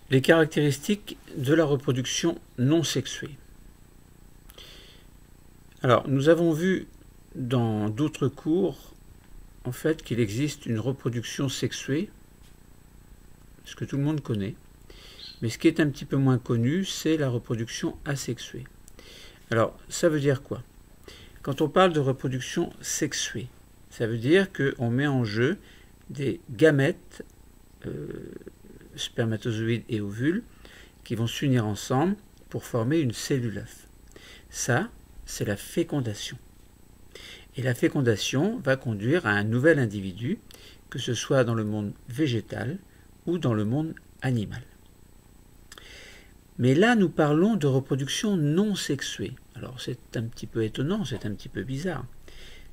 Les caractéristiques de la reproduction non sexuée. Alors, nous avons vu dans d'autres cours, en fait, qu'il existe une reproduction sexuée, ce que tout le monde connaît. Mais ce qui est un petit peu moins connu, c'est la reproduction asexuée. Alors, ça veut dire quoi? Quand on parle de reproduction sexuée, ça veut dire qu'on met en jeu des gamètes, spermatozoïdes et ovules, qui vont s'unir ensemble pour former une cellule œuf. Ça, c'est la fécondation. Et la fécondation va conduire à un nouvel individu, que ce soit dans le monde végétal ou dans le monde animal. Mais là, nous parlons de reproduction non sexuée. Alors, c'est un petit peu étonnant, c'est un petit peu bizarre.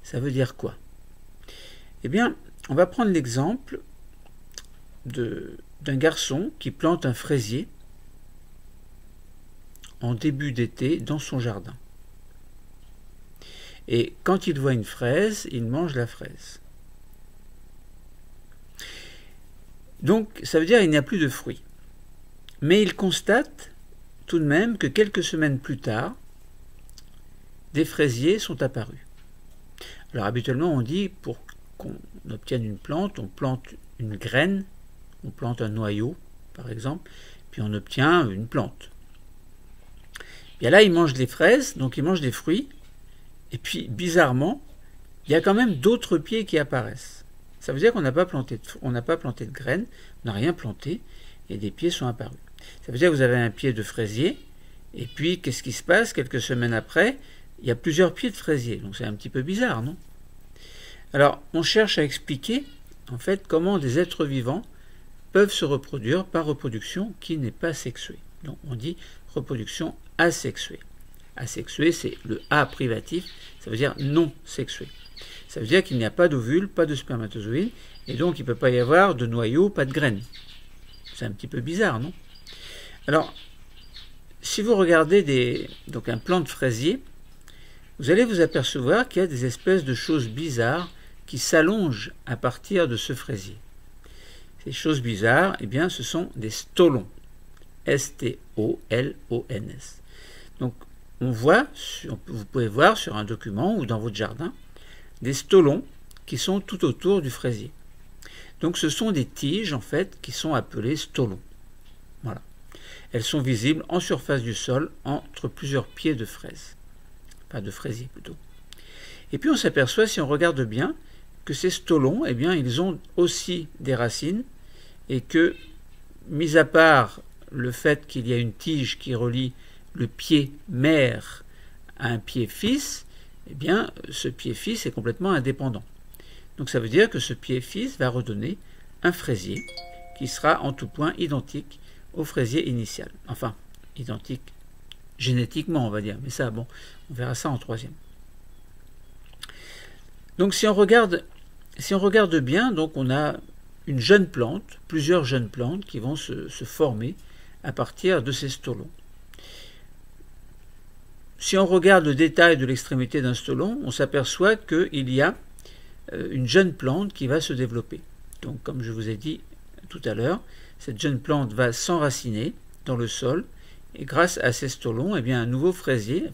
Ça veut dire quoi? Eh bien, on va prendre l'exemple d'un garçon qui plante un fraisier en début d'été dans son jardin. Et quand il voit une fraise, il mange la fraise. Donc, ça veut dire qu'il n'y a plus de fruits. Mais il constate tout de même que quelques semaines plus tard, des fraisiers sont apparus. Alors habituellement on dit, pour qu'on obtienne une plante, on plante une graine, on plante un noyau par exemple, puis on obtient une plante. Bien là il mange des fraises, donc il mange des fruits, et puis bizarrement, il y a quand même d'autres pieds qui apparaissent. Ça veut dire qu'on n'a pas planté de graines, on n'a rien planté, et des pieds sont apparus. Ça veut dire que vous avez un pied de fraisier, et puis qu'est-ce qui se passe? Quelques semaines après, il y a plusieurs pieds de fraisier, donc c'est un petit peu bizarre, non? Alors, on cherche à expliquer, en fait, comment des êtres vivants peuvent se reproduire par reproduction qui n'est pas sexuée. Donc, on dit reproduction asexuée. Asexuée, c'est le A privatif, ça veut dire non sexuée. Ça veut dire qu'il n'y a pas d'ovule, pas de spermatozoïde, et donc il ne peut pas y avoir de noyau, pas de graines. C'est un petit peu bizarre, non? Alors, si vous regardez donc un plant de fraisier, vous allez vous apercevoir qu'il y a des espèces de choses bizarres qui s'allongent à partir de ce fraisier. Ces choses bizarres, eh bien, ce sont des stolons. S-T-O-L-O-N-S. Donc, vous pouvez voir sur un document ou dans votre jardin, des stolons qui sont tout autour du fraisier. Donc, ce sont des tiges, en fait, qui sont appelées stolons. Voilà. Elles sont visibles en surface du sol entre plusieurs pieds de fraises. Enfin, de fraisier plutôt. Et puis on s'aperçoit, si on regarde bien, que ces stolons, eh bien, ils ont aussi des racines et que, mis à part le fait qu'il y a une tige qui relie le pied mère à un pied fils, eh bien, ce pied fils est complètement indépendant. Donc ça veut dire que ce pied fils va redonner un fraisier qui sera en tout point identique au fraisier initial. Enfin, identique génétiquement, on va dire. Mais ça, bon, on verra ça en troisième. Donc si on regarde bien, donc on a une jeune plante, plusieurs jeunes plantes qui vont se former à partir de ces stolons. Si on regarde le détail de l'extrémité d'un stolon, on s'aperçoit qu'il y a une jeune plante qui va se développer. Donc comme je vous ai dit tout à l'heure, cette jeune plante va s'enraciner dans le sol et grâce à ces stolons, eh bien, un nouveau fraisier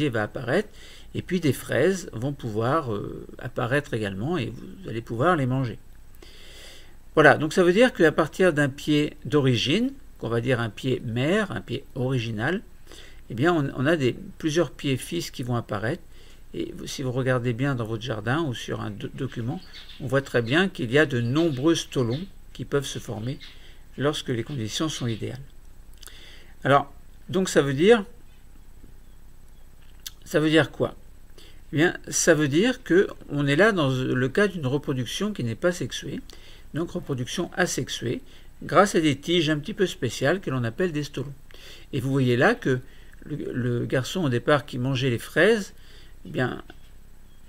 va apparaître et puis des fraises vont pouvoir apparaître également et vous allez pouvoir les manger. Voilà, donc ça veut dire qu'à partir d'un pied d'origine, qu'on va dire un pied mère, un pied original, eh bien, on a plusieurs pieds fils qui vont apparaître. Et si vous regardez bien dans votre jardin ou sur un document, on voit très bien qu'il y a de nombreux stolons qui peuvent se former lorsque les conditions sont idéales. Alors, donc ça veut dire quoi? Eh bien, ça veut dire qu'on est là dans le cas d'une reproduction qui n'est pas sexuée, donc reproduction asexuée, grâce à des tiges un petit peu spéciales que l'on appelle des stolons. Et vous voyez là que le garçon au départ qui mangeait les fraises, eh bien,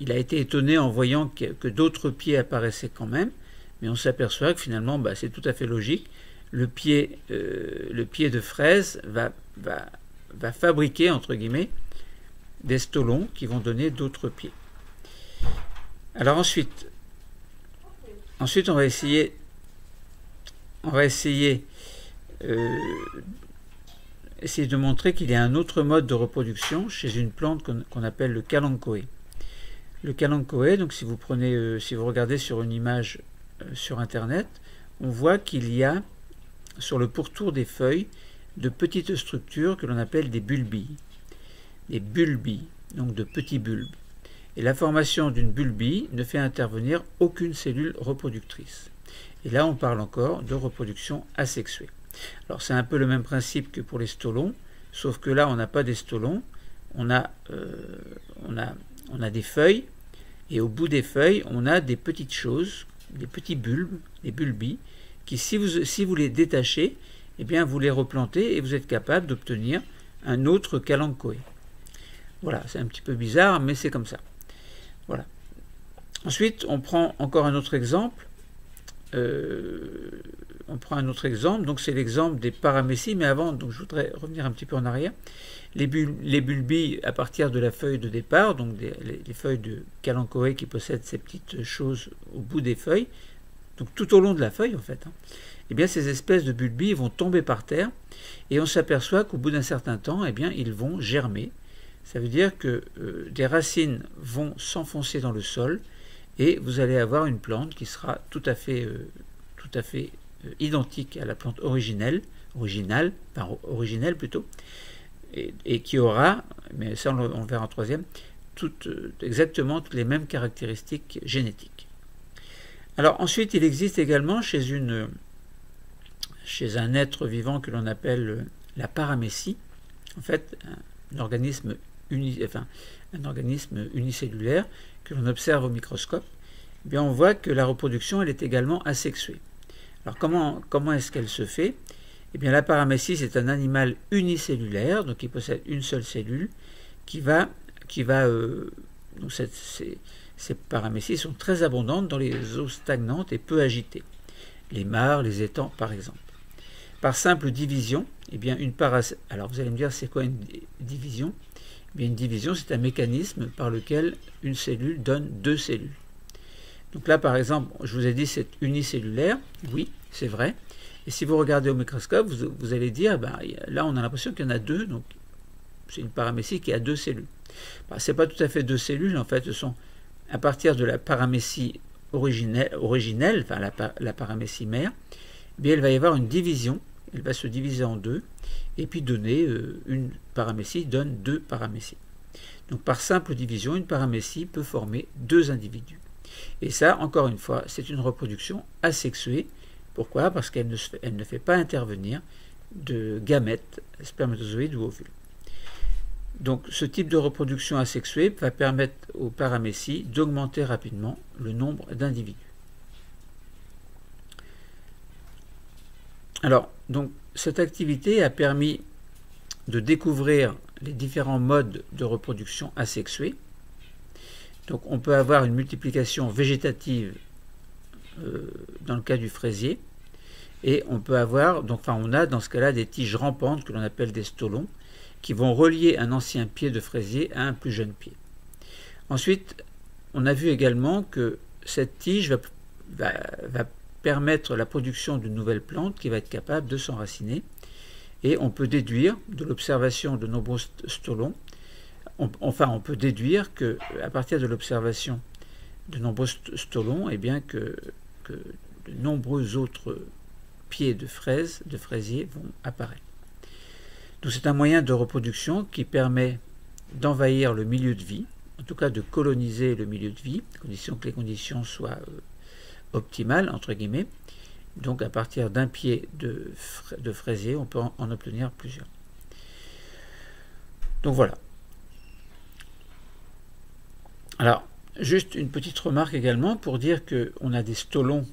il a été étonné en voyant que d'autres pieds apparaissaient quand même, mais on s'aperçoit que finalement, c'est tout à fait logique. Le pied de fraise va fabriquer, entre guillemets, des stolons qui vont donner d'autres pieds. Alors ensuite on va essayer essayer de montrer qu'il y a un autre mode de reproduction chez une plante qu'on appelle le kalanchoe. Le kalanchoe, donc si vous regardez sur une image sur internet, on voit qu'il y a sur le pourtour des feuilles de petites structures que l'on appelle des bulbilles. Des bulbilles, donc de petits bulbes. Et la formation d'une bulbille ne fait intervenir aucune cellule reproductrice. Et là, on parle encore de reproduction asexuée. Alors, c'est un peu le même principe que pour les stolons, sauf que là, on n'a pas des stolons, on a des feuilles, et au bout des feuilles, on a des petites choses, des petits bulbes, des bulbilles, qui, si vous les détachez, eh bien, vous les replantez et vous êtes capable d'obtenir un autre kalanchoe. Voilà, c'est un petit peu bizarre, mais c'est comme ça. Voilà. Ensuite, on prend encore un autre exemple. Donc c'est l'exemple des paramécies, mais avant, donc je voudrais revenir un petit peu en arrière. Les bulbilles à partir de la feuille de départ, donc les feuilles de kalanchoe qui possèdent ces petites choses au bout des feuilles, donc tout au long de la feuille en fait, eh bien ces espèces de bulbilles vont tomber par terre et on s'aperçoit qu'au bout d'un certain temps, eh bien ils vont germer. Ça veut dire que des racines vont s'enfoncer dans le sol et vous allez avoir une plante qui sera tout à fait identique à la plante originelle plutôt, et qui aura, mais ça on le verra en troisième, exactement toutes les mêmes caractéristiques génétiques. Alors ensuite, il existe également chez un être vivant que l'on appelle la paramécie, en fait un organisme unicellulaire que l'on observe au microscope. Eh bien, on voit que la reproduction elle est également asexuée. Alors comment est-ce qu'elle se fait? Eh bien, la paramécie, c'est un animal unicellulaire, donc qui possède une seule cellule, donc ces paramécies sont très abondantes dans les eaux stagnantes et peu agitées, les mares, les étangs par exemple. Par simple division, eh bien alors vous allez me dire c'est quoi une division? Eh bien, une division, c'est un mécanisme par lequel une cellule donne deux cellules. Donc là, par exemple, je vous ai dit c'est unicellulaire, oui, c'est vrai. Et si vous regardez au microscope, vous allez dire, là on a l'impression qu'il y en a deux, donc c'est une paramécie qui a deux cellules. Ce n'est pas tout à fait deux cellules, en fait, ce sont à partir de la paramécie originelle, enfin la paramécie mère, eh bien, il va y avoir une division, elle va se diviser en deux, et puis donner une paramécie donne deux paramécies. Donc par simple division, une paramécie peut former deux individus. Et ça, encore une fois, c'est une reproduction asexuée. Pourquoi? Parce qu'elle ne fait pas intervenir de gamètes, spermatozoïdes ou ovules. Donc ce type de reproduction asexuée va permettre aux paramécies d'augmenter rapidement le nombre d'individus. Alors, donc, cette activité a permis de découvrir les différents modes de reproduction asexuée. Donc on peut avoir une multiplication végétative dans le cas du fraisier, et on peut avoir, on a dans ce cas-là des tiges rampantes que l'on appelle des stolons, qui vont relier un ancien pied de fraisier à un plus jeune pied. Ensuite, on a vu également que cette tige va permettre la production d'une nouvelle plante qui va être capable de s'enraciner, et on peut déduire de l'observation de nombreux stolons, on peut déduire que à partir de l'observation de nombreux stolons, eh bien que de nombreux autres pieds de fraisier vont apparaître. Donc c'est un moyen de reproduction qui permet d'envahir le milieu de vie, en tout cas de coloniser le milieu de vie, à condition que les conditions soient optimales, entre guillemets. Donc à partir d'un pied de fraisier, on peut en obtenir plusieurs. Donc voilà. Alors, juste une petite remarque également pour dire qu'on a des stolons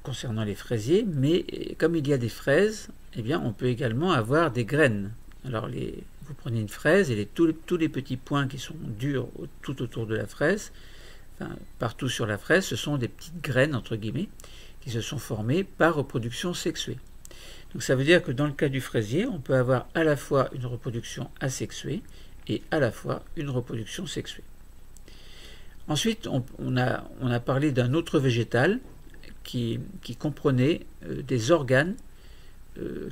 concernant les fraisiers, mais comme il y a des fraises, eh bien, on peut également avoir des graines. Alors, vous prenez une fraise et tous les petits points qui sont durs tout autour de la fraise, partout sur la fraise, ce sont des petites graines, entre guillemets, qui se sont formées par reproduction sexuée. Donc ça veut dire que dans le cas du fraisier, on peut avoir à la fois une reproduction asexuée et à la fois une reproduction sexuée. Ensuite, on a parlé d'un autre végétal qui comprenait des organes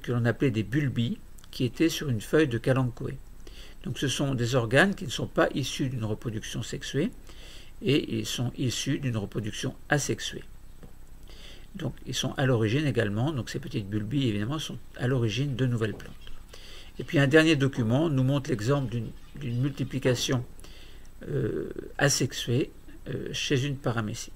que l'on appelait des bulbilles qui étaient sur une feuille de Kalanchoé. Donc ce sont des organes qui ne sont pas issus d'une reproduction sexuée et ils sont issus d'une reproduction asexuée. Donc ils sont à l'origine également, donc ces petites bulbilles évidemment sont à l'origine de nouvelles plantes. Et puis un dernier document nous montre l'exemple d'une multiplication asexuée chez une paramécie.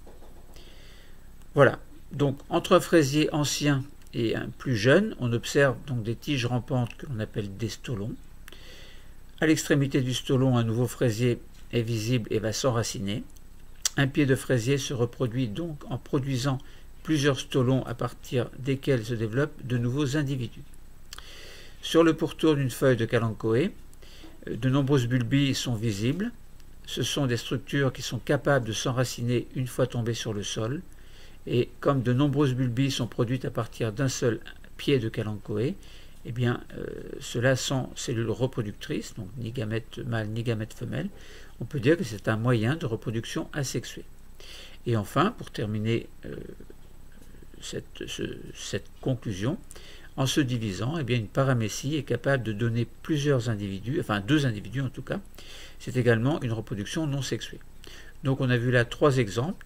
Voilà, donc entre un fraisier ancien et un plus jeune, on observe donc des tiges rampantes que l'on appelle des stolons. À l'extrémité du stolon, un nouveau fraisier est visible et va s'enraciner. Un pied de fraisier se reproduit donc en produisant plusieurs stolons à partir desquels se développent de nouveaux individus. Sur le pourtour d'une feuille de Kalanchoé, de nombreuses bulbilles sont visibles. Ce sont des structures qui sont capables de s'enraciner une fois tombées sur le sol. Et comme de nombreuses bulbilles sont produites à partir d'un seul pied de Kalanchoé, eh bien, ceux-là sont cellules reproductrices, donc ni gamètes mâles ni gamètes femelles. On peut dire que c'est un moyen de reproduction asexuée. Et enfin, pour terminer cette conclusion, en se divisant, eh bien, une paramécie est capable de donner plusieurs individus, enfin 2 individus en tout cas. C'est également une reproduction non sexuée. Donc on a vu là trois exemples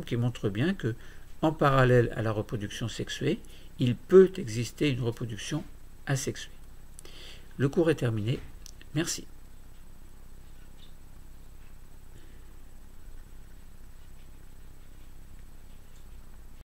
qui montrent bien que, en parallèle à la reproduction sexuée, il peut exister une reproduction asexuée. Le cours est terminé. Merci.